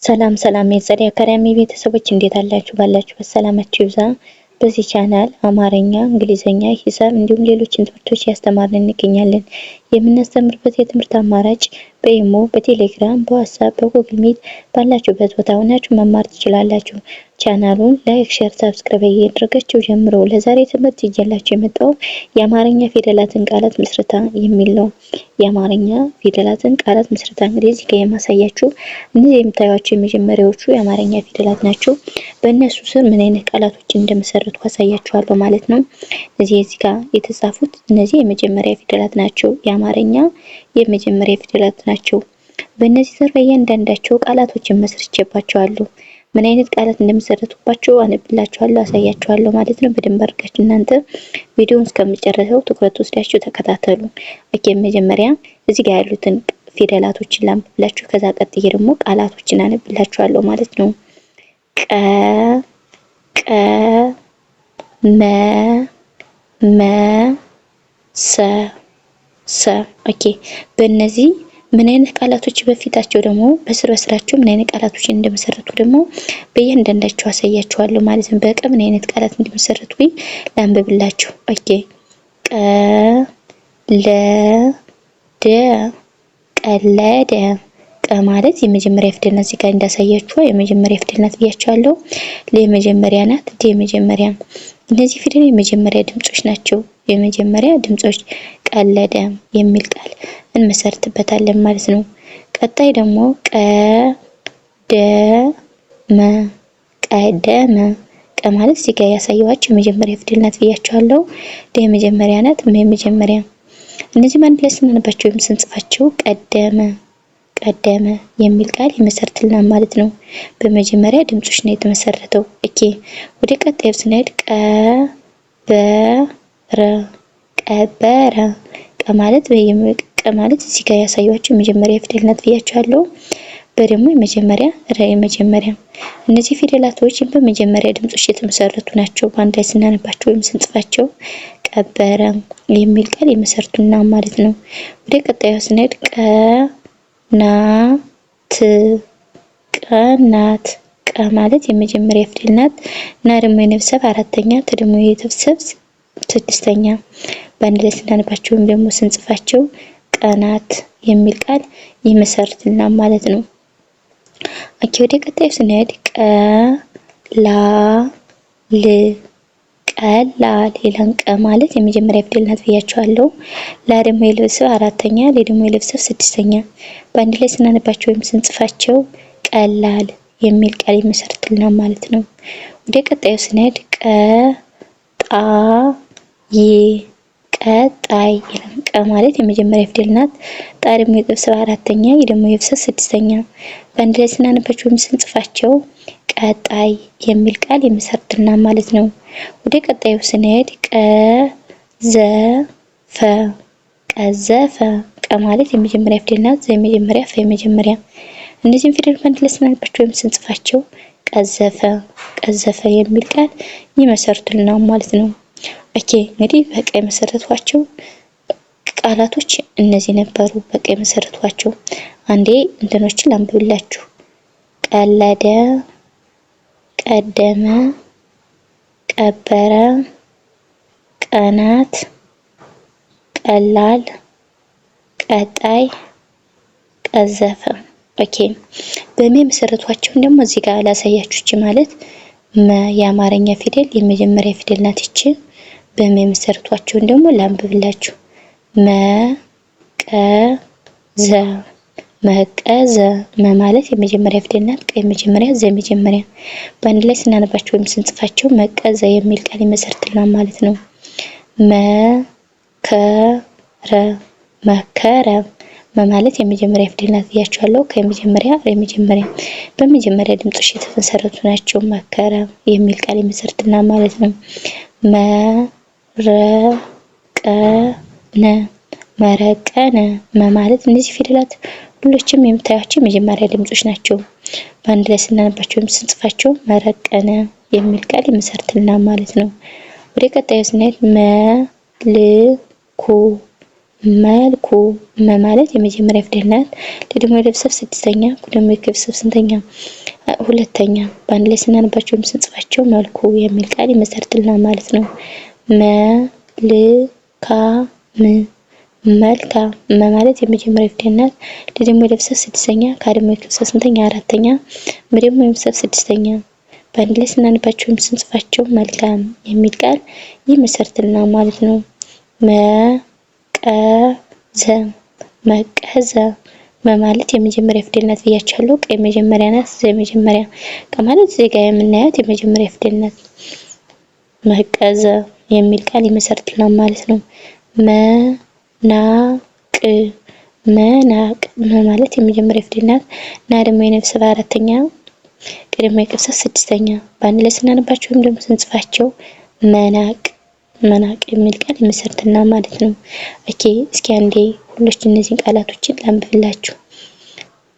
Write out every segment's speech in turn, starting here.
ሰላም የጸዴ አካዳሚ ቤተሰቦች እንዴት አላችሁ? ባላችሁበት ሰላማችሁ ይብዛ። በዚህ ቻናል አማርኛ፣ እንግሊዘኛ፣ ሂሳብ እንዲሁም ሌሎችን ትምህርቶች ያስተማርን እንገኛለን። የምናስተምርበት የትምህርት አማራጭ በኢሞ፣ በቴሌግራም፣ በዋትስአፕ፣ በጉግል ሚት ባላችሁበት ቦታ ሆናችሁ መማር ትችላላችሁ። ቻናሉን ላይክ፣ ሼር፣ ሰብስክራይብ እያደረጋችሁ ጀምሮ ለዛሬ ትምህርት ይዤላችሁ የመጣው የአማርኛ ፊደላትን ቃላት ምስረታ የሚል ነው። የአማርኛ ፊደላትን ቃላት ምስረታ እንግዲህ እዚህ ጋር የማሳያችሁ እነዚህ የምታዩአቸው የመጀመሪያዎቹ የአማርኛ ፊደላት ናቸው። በእነሱ ስር ምን አይነት ቃላቶችን እንደመሰረቱ አሳያችኋለሁ ማለት ነው። እዚህ ጋር የተጻፉት እነዚህ የመጀመሪያ ፊደላት ናቸው። የአማርኛ የመጀመሪያ ፊደላት ናቸው። በእነዚህ ስር በእያንዳንዳቸው ቃላቶችን መስርቼባቸዋለሁ። ምን አይነት ቃላት እንደመሰረቱባቸው አነብላችኋለሁ፣ አሳያችኋለሁ ማለት ነው። በደንብ አድርጋችሁ እናንተ ቪዲዮውን እስከመጨረሻው ትኩረት ወስዳችሁ ተከታተሉ። ኦኬ፣ መጀመሪያ እዚህ ጋር ያሉትን ፊደላቶችን ላንብላችሁ፣ ከዛ ቀጥዬ ደግሞ ቃላቶችን አነብላችኋለሁ ማለት ነው። ቀ መ ሰ ኦኬ። በእነዚህ ምን አይነት ቃላቶች በፊታቸው ደግሞ በስራቸው ምን አይነት ቃላቶች እንደመሰረቱ ደግሞ በእያንዳንዳቸው አሳያችኋለሁ ማለት ነው። በቀ ምን አይነት ቃላት እንደመሰረቱ ላንብብላችሁ። ኦኬ፣ ቀለደ ቀ ማለት የመጀመሪያ ፊደል ናት። እዚህ ጋር እንዳሳያችሁ የመጀመሪያ ፊደል ናት ብያችኋለሁ። ለመጀመሪያ ናት። የመጀመሪያ እነዚህ ፊደል የመጀመሪያ ድምጾች ናቸው። የመጀመሪያ ድምጾች ቀለደ የሚል ቃል እንመሰርትበታለን ማለት ነው። ቀጣይ ደግሞ ቀደመ ቀ ማለት እዚህ ጋር ያሳየኋችሁ የመጀመሪያ ፊደል ናት ብያችኋለሁ። የመጀመሪያ ናት። የመጀመሪያ እነዚህ አንድ ላይ ስናነባቸው ወይም ስንጽፋቸው ቀደመ የሚል ቃል ይመሰርትልናል ማለት ነው። በመጀመሪያ ድምጾች ነው የተመሰረተው። ኦኬ፣ ወደ ቀጣዩ ስንሄድ ቀበረ ቀ ማለት እዚህ ጋር ያሳያችሁ የመጀመሪያ ፊደል ናት ብያችኋለሁ። በደግሞ የመጀመሪያ እነዚህ ፊደላቶች በመጀመሪያ ድምጾች የተመሰረቱ ናቸው። በአንድ ላይ ስናነባቸው ወይም ስንጽፋቸው ቀበረ የሚል ቃል ይመሰርቱልናል ማለት ነው። ወደ ቀጣዩ ስንሄድ ቀናት ቀ ማለት የመጀመሪያ ፊደል ናት። እና ደግሞ የነፍሰብ አራተኛ፣ ተ ደግሞ የቤተሰብ ስድስተኛ። በአንድ ላይ ስናነባቸው ወይም ደግሞ ስንጽፋቸው ቀናት የሚል ቃል ይመሰርትልናል ማለት ነው። ኦኬ፣ ወደ ቀጣዩ ስንሄድ ቀላል ይላል። ቀ ማለት የመጀመሪያ ፊደል ናት ብያችኋለሁ። ላ ደግሞ የቤተሰብ አራተኛ፣ ለ ደግሞ የቤተሰብ ስድስተኛ። በአንድ ላይ ስናነባቸው ወይም ስንጽፋቸው ቀላል የሚል ቃል ይመሰርትልናል ማለት ነው። ወደ ቀጣዩ ስንሄድ ቀጣይ ይላል። ቀ ማለት የመጀመሪያ ፊደል ናት። ጣ ደግሞ የቤተሰብ አራተኛ፣ ይ ደግሞ የቤተሰብ ስድስተኛ። በአንድ ላይ ስናነባቸው ወይም ስንጽፋቸው ቀጣይ የሚል ቃል ይመሰርትልናል ማለት ነው። ወደ ቀጣዩ ስንሄድ ቀዘፈ ቀ ማለት የመጀመሪያ ፊደል ናት። ዘ የመጀመሪያ፣ ፈ የመጀመሪያ። እነዚህን ፊደል በአንድ ላይ ስናነባቸው ወይም ስንጽፋቸው ቀዘፈ የሚል ቃል ይመሰርቱልናል ማለት ነው። ኦኬ፣ እንግዲህ በቀ የመሰረቷቸው ቃላቶች እነዚህ ነበሩ። በቀ የመሰረቷቸው አንዴ እንትኖችን ላንብብላችሁ። ቀለደ፣ ቀደመ፣ ቀበረ፣ ቀናት፣ ቀላል፣ ቀጣይ፣ ቀዘፈ። ኦኬ፣ በመሰረቷቸው ደግሞ እዚህ ጋር ላሳያችሁ። ማለት የአማርኛ ፊደል የመጀመሪያ ፊደል ናት። እቺ በመሰረቷቸውን ደግሞ ላንብብላችሁ። መቀዘ ማለት የመጀመሪያ ፊደል ናት። ቀ የመጀመሪያ፣ ዘ የመጀመሪያ። በአንድ ላይ ስናነባቸው ወይም ስንጽፋቸው መቀዘ የሚል ቃል ይመሰርትልናል ማለት ነው። መከረ ማለት የመጀመሪያ ፊደል ናት ብያችኋለሁ። ከመጀመሪያ የመጀመሪያ በመጀመሪያ ድምጾች የተመሰረቱ ናቸው። መከረ የሚል ቃል ይመሰርትልናል ማለት ነው። መረቀነ ማለት እነዚህ ፊደላት ሁሎችም የምታዩቸው የመጀመሪያ ድምጾች ናቸው። በአንድ ላይ ስናነባቸው ወይም ስንጽፋቸው መረቀነ የሚል ቃል ይመሰርትልናል ማለት ነው። ወደ ቀጣዩ ስንሄድ መልኩ ማለት የመጀመሪያ ፊደል ናት። ደግሞ የቤተሰብ ስድስተኛ ደግሞ የቤተሰብ ስንተኛ? ሁለተኛ። በአንድ ላይ ስናነባቸው ስንጽፋቸው መልኩ የሚል ቃል ይመሰርትልናል ማለት ነው። መልካም መልካም ማለት የመጀመሪያ ፊደል ናት። ደግሞ የቤተሰብ ስድስተኛ ከደግሞ የቤተሰብ ስንተኛ? አራተኛ። ደግሞ የቤተሰብ ስድስተኛ በአንድ ላይ ስናነባቸው ስንጽፋቸው መልካም የሚል ቃል ይመሰርትልናል ማለት ነው። መቀዘ ማለት የመጀመሪያ ፊደል ናት ብያችኋለሁ። ቀ የመጀመሪያ ናት። ዘ የመጀመሪያ ማለት እዚህ ጋር የምናያት የመጀመሪያ ፊደል ናት። መቀዘ የሚል ቃል ይመሰርትልናል ማለት ነው። መናቅ ማለት የመጀመሪያ ፊደል ናት። እና ደግሞ የነፍስ አራተኛ ቅድመ የቅብሰት ስድስተኛ በአንድ ላይ ስናነባቸው ደግሞ ስንጽፋቸው መናቅ የሚል ቃል ይመሰርትልናል ማለት ነው። ኦኬ እስኪ አንዴ ሁሎች እነዚህን ቃላቶችን ላንብብላችሁ።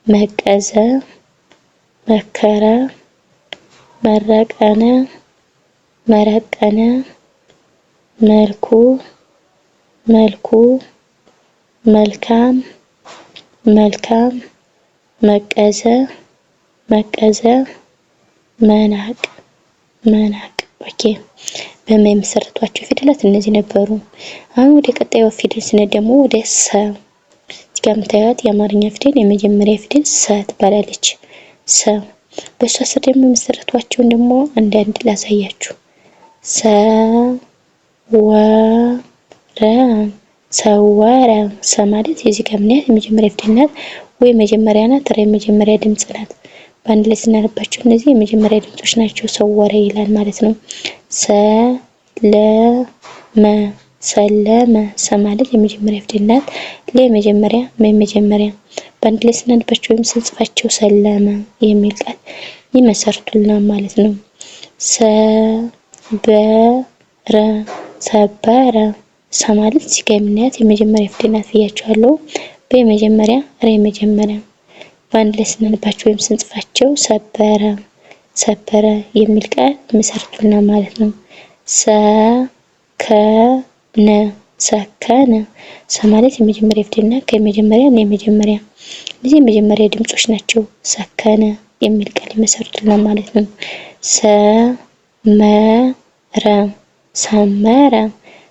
መቀዘ፣ መከረ፣ መረቀነ፣ መረቀነ፣ መልኩ፣ መልካም፣ መቀዘ፣ መናቅ። ኦኬ በመሰረቷቸው ፊደላት እነዚህ ነበሩ። አሁን ወደ ቀጣዩ ፊደል ስንሄድ ደግሞ ወደ ሰ። እዚህ ጋር የምታዩት የአማርኛ ፊደል የመጀመሪያ ፊደል ሰ ትባላለች። ሰ በሷ ስር ደግሞ የመሰረቷቸውን ደግሞ አንዳንድ ላሳያችሁ። ሰወረ ሰ ማለት የዚህ ጋር ምክንያት የመጀመሪያ ፊደል ናት ወይ መጀመሪያ ናት። ረ የመጀመሪያ ድምጽ ናት። በአንድ ላይ ስናነባቸው እነዚህ የመጀመሪያ ድምጾች ናቸው። ሰወረ ይላል ማለት ነው። ሰለመ ሰ ማለት የመጀመሪያ ፊደል ናት። ለ የመጀመሪያ የመጀመሪያ በአንድ ላይ ስናነባቸው ወይም ስንጽፋቸው ሰለመ የሚል ቃል ይመሰርቱልናል ማለት ነው። ሰበረ ሰ ማለት እዚህ ጋር የምናያት የመጀመሪያ ፊደል ናት ብያችኋለሁ። በመጀመሪያ ረ የመጀመሪያ በአንድ ላይ ስናነባቸው ወይም ስንጽፋቸው ሰበረ የሚል ቃል ይመሰርቱልናል ማለት ነው። ሰከነ ሰ ማለት የመጀመሪያ ፊደል ናት። ከመጀመሪያ እና የመጀመሪያ እነዚህ የመጀመሪያ ድምጾች ናቸው። ሰከነ የሚል ቃል ይመሰርቱልናል ማለት ነው። ሰመረ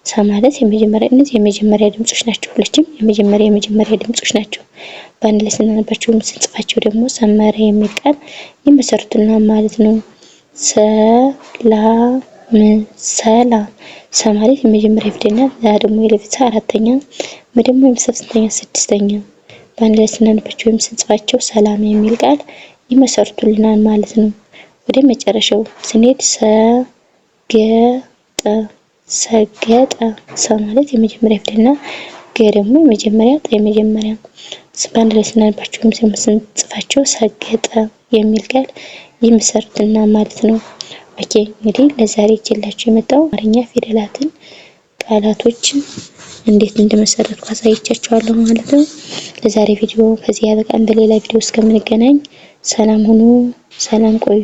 ሰ ማለት የመጀመሪያ እነዚህ የመጀመሪያ ድምጾች ናቸው። ሁለቱም የመጀመሪያ ድምጾች ናቸው። በአንድ ላይ ስናነባቸው ስንጽፋቸው ደግሞ ሰመረ የሚል ቃል ይመሰርቱልናል ማለት ነው። ሰላም ሰ ማለት የመጀመሪያ ፊደል ናት። ደግሞ የለቤት አራተኛ ደግሞ የቤተሰብ ስንተኛ? ስድስተኛ በአንድ ላይ ስናነባቸው ወይም ስንጽፋቸው ሰላም የሚል ቃል ይመሰርቱልናል ማለት ነው። ወደ መጨረሻው ስንሄድ ሰገጠ ሰ ማለት የመጀመሪያ ፊደል ናት። ገ ደግሞ የመጀመሪያ የመጀመሪያ በአንድ ላይ ስናነባቸው ወይም ስንጽፋቸው ሰገጠ የሚል ቃል ይመሰርቱልናል ማለት ነው። ኦኬ እንግዲህ ለዛሬ ይዤላችሁ የመጣው አማርኛ ፊደላትን ቃላቶችን እንዴት እንደመሰረትኩ አሳይቻችኋለሁ ማለት ነው። ለዛሬ ቪዲዮ ከዚህ ያበቃን። በሌላ ቪዲዮ እስከምንገናኝ ሰላም ሁኑ፣ ሰላም ቆዩ።